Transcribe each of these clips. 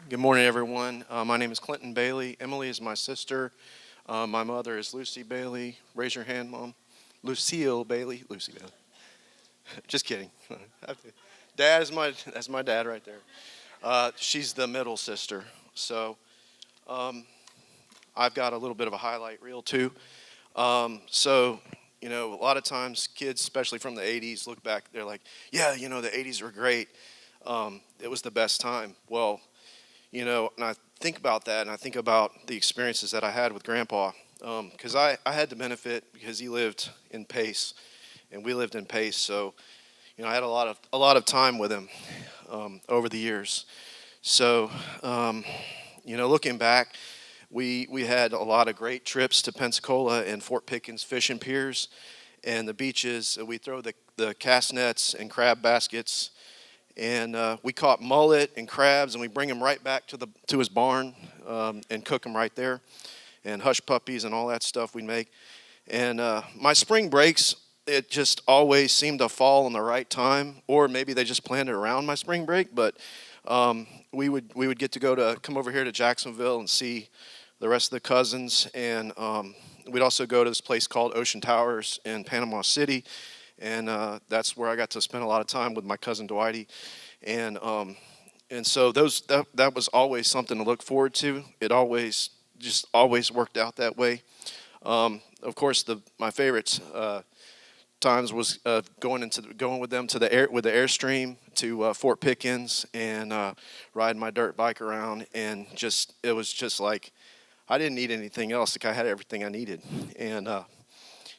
Good morning, everyone. My name is Clinton Bailey. Emily is my sister. My mother is Lucy Bailey. Raise your hand, Mom. Lucille Bailey. Lucy Bailey. Just kidding. Dad is that's my dad right there. She's the middle sister. So I've got a little bit of a highlight reel too. A lot of times kids, especially from the 80s, look back, they're like, yeah, the 80s were great. It was the best time. Well, and I think about that, and I think about the experiences that I had with Grandpa, because I had the benefit because he lived in Pace, and we lived in Pace, so I had a lot of time with him over the years. So, looking back, we had a lot of great trips to Pensacola and Fort Pickens fishing piers and the beaches. We throw the cast nets and crab baskets. And we caught mullet and crabs, and we bring them right back to his barn and cook them right there, and hush puppies and all that stuff we make. And my spring breaks, it just always seemed to fall on the right time, or maybe they just planned it around my spring break. But we would get to come over here to Jacksonville and see the rest of the cousins, and we'd also go to this place called Ocean Towers in Panama City. And that's where I got to spend a lot of time with my cousin Dwighty, and so that was always something to look forward to. It always worked out that way. Of course, my favorite times was going with them with the Airstream to Fort Pickens and riding my dirt bike around, and it was just like I didn't need anything else. Like I had everything I needed, and a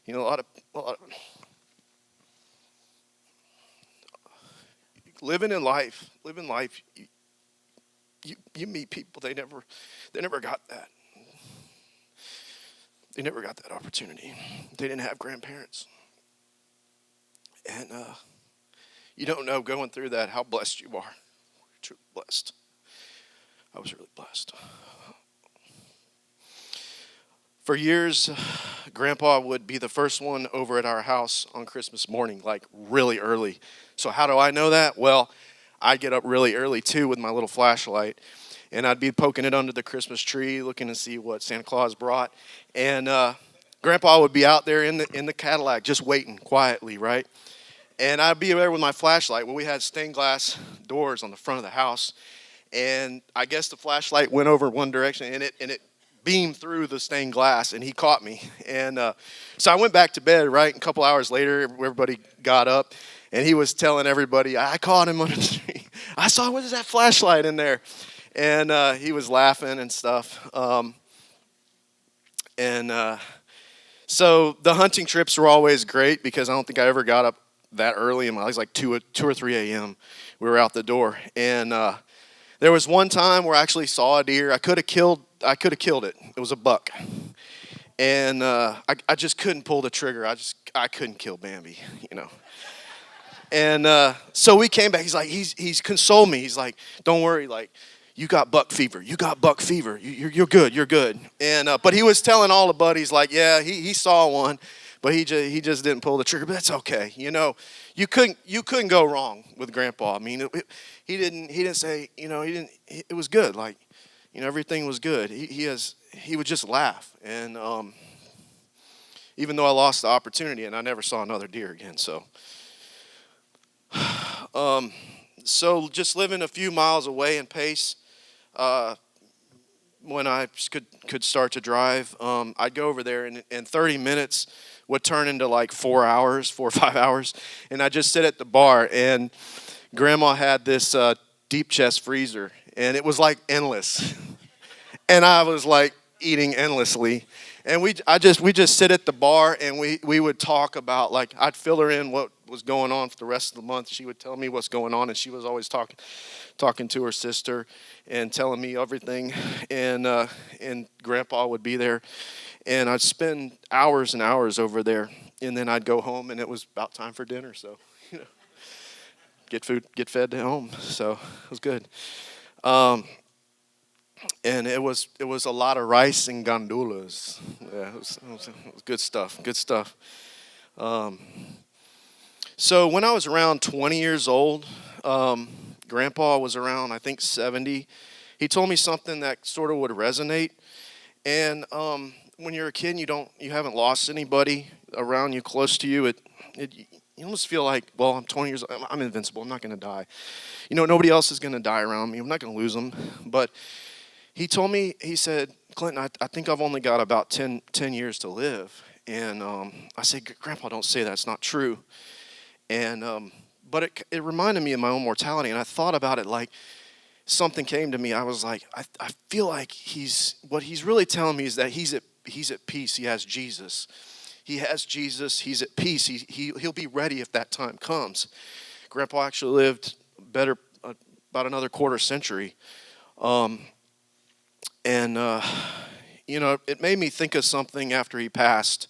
lot of living life, you meet people, they never got that. They never got that opportunity. They didn't have grandparents. And you don't know going through that how blessed you are. You're truly blessed. I was really blessed. For years, Grandpa would be the first one over at our house on Christmas morning, like really early. So how do I know that? Well, I'd get up really early too with my little flashlight, and I'd be poking it under the Christmas tree, looking to see what Santa Claus brought. And Grandpa would be out there in the Cadillac, just waiting quietly, right? And I'd be there with my flashlight. Well, we had stained glass doors on the front of the house, and I guess the flashlight went over one direction, and it beamed through the stained glass, and he caught me. And so I went back to bed, right? And a couple hours later, everybody got up, and he was telling everybody, I caught him on the tree. I saw, what is that flashlight in there? And he was laughing and stuff. So the hunting trips were always great because I don't think I ever got up that early. It was like 2 or 3 a.m. We were out the door. And there was one time where I actually saw a deer. I could have killed it. It was a buck. And I just couldn't pull the trigger. I couldn't kill Bambi, And so we came back. He's like, he's consoled me. He's like, don't worry, like, you got buck fever. You got buck fever. You're good. You're good. And but he was telling all the buddies, like, yeah, he saw one, but he just didn't pull the trigger. But that's okay. You couldn't go wrong with Grandpa. I mean, he didn't say, it was good. Like, everything was good. He would just laugh. And even though I lost the opportunity and I never saw another deer again, so. So just living a few miles away in Pace, when I could start to drive, I'd go over there, and 30 minutes would turn into like 4 or 5 hours, and I'd just sit at the bar, and Grandma had this deep chest freezer, and it was like endless, and I was like eating endlessly. And we just sit at the bar, and we would talk about, like, I'd fill her in what was going on for the rest of the month. She would tell me what's going on, and she was always talking to her sister and telling me everything. And Grandpa would be there, and I'd spend hours and hours over there. And then I'd go home, and it was about time for dinner. So, get fed at home. So it was good. And it was a lot of rice and gandulas. Yeah, it was good stuff. Good stuff. So when I was around 20 years old, Grandpa was around, I think, 70. he told me something that sort of would resonate. And when you're a kid and you haven't lost anybody around you, close to you, you almost feel like, well, I'm 20 years old, I'm invincible, I'm not going to die. Nobody else is going to die around me, I'm not going to lose them. But he told me, he said, Clinton, I think I've only got about 10 years to live. And I said, Grandpa, don't say that, it's not true. And but it reminded me of my own mortality, and I thought about it like something came to me. I was like, I feel like what he's really telling me is that he's at peace. He has Jesus. He has Jesus. He's at peace. He'll be ready if that time comes. Grandpa actually lived better about another quarter century. It made me think of something after he passed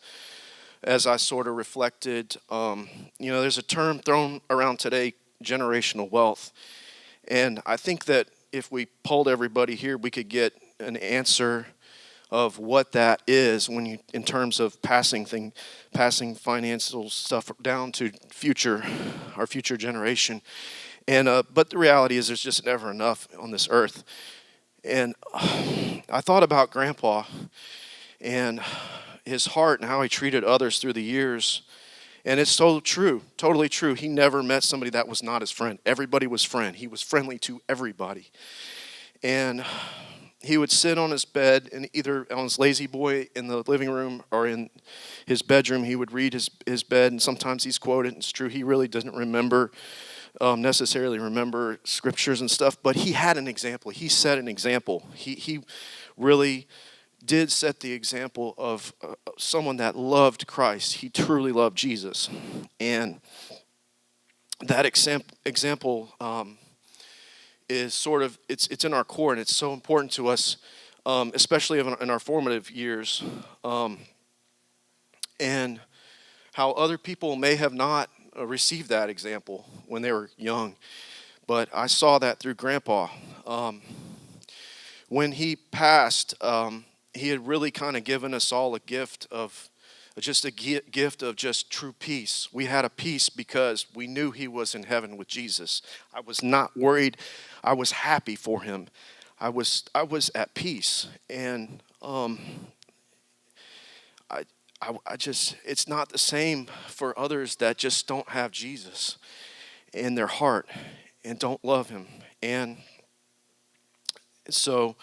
as I sort of reflected. There's a term thrown around today, generational wealth. And I think that if we polled everybody here, we could get an answer of what that is in terms of passing financial stuff down to our future generation. And but the reality is there's just never enough on this earth. And I thought about Grandpa and his heart and how he treated others through the years. And it's so true, totally true. He never met somebody that was not his friend. Everybody was friend. He was friendly to everybody. And he would sit on his bed, and either on his lazy boy in the living room or in his bedroom, he would read his bed, and sometimes he's quoted. It's true, he really doesn't necessarily remember scriptures and stuff, but he had an example. He set an example. He really did set the example of someone that loved Christ. He truly loved Jesus. And that example is sort of, it's in our core, and it's so important to us, especially in our formative years, and how other people may have not received that example when they were young. But I saw that through Grandpa. When he passed, he had really kind of given us all a gift of just true peace. We had a peace because we knew he was in heaven with Jesus. I was not worried. I was happy for him. I was at peace. And it's not the same for others that just don't have Jesus in their heart and don't love him. And so,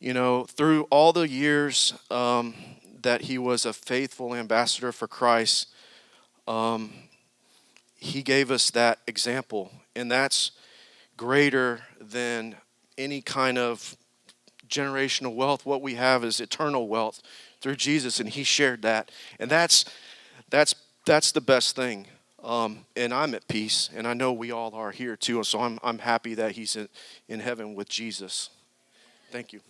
through all the years that he was a faithful ambassador for Christ, he gave us that example. And that's greater than any kind of generational wealth. What we have is eternal wealth through Jesus, and he shared that. And that's the best thing. And I'm at peace, and I know we all are here too. So I'm happy that he's in heaven with Jesus. Thank you.